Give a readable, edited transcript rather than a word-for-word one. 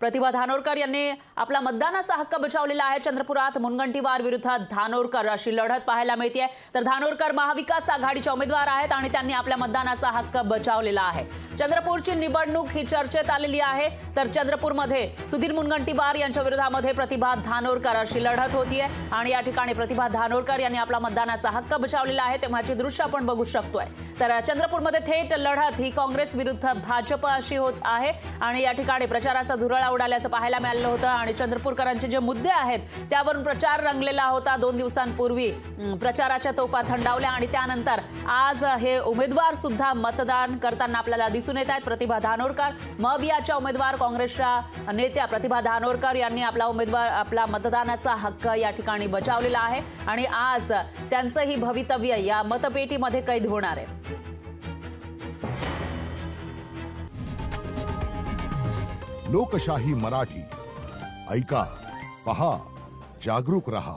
प्रतिभा धानोरकर यांनी आपला मतदानाचा हक्क बजावलेला आहे। चंद्रपुरात मुनगंटीवार विरुद्ध धानोरकर अशी लढत पाहायला मिळते। तर धानोरकर महाविकास आघाडीचे उमेदवार आहेत आणि त्यांनी आपल्या मतदानाचा हक्क बजावलेला आहे। चंद्रपूरची निवडणूक ही चर्चेत आलेली आहे। तर चंद्रपूरमध्ये सुधीर मुनगंटीवार यांच्या विरोधामध्ये प्रतिभा धानोरकर अशी लढत होतीये आणि या ठिकाणी प्रतिभा धानोरकर यांनी आपला मतदानाचा हक्क बजावलेला आहे। तेव्हाची दृश्य आपण बघू शकतोय। तर चंद्रपूरमध्ये थेट लढत ही काँग्रेस विरुद्ध भाजप अशी होत आहे आणि या ठिकाणी प्रचाराचा धुरळा उडाल्याचं पाहायला मिळालं होतं आणि चंद्रपूरकरांचे जे मुद्दे आहेत त्यावरून प्रचार रंगलेला होता। 2 दिवसांपूर्वी प्रचाराच्या तोफा थंडावल्या आणि त्यानंतर आज हे उमेदवार सुद्धा मतदान करताना आपल्याला दिसून येत आहेत। प्रतिभा धानोरकर मवियाच्या उमेदवार काँग्रेसच्या नेत्या प्रतिभा धानोरकर यांनी आपला मतदानाचा हक्क या ठिकाणी बजावलेला आहे आणि आज त्यांचं ही भवितव्य या मतपेटीमध्ये कैद होणार आहे। लोकशाही मराठी ऐका, पहा, जागरूक रहा।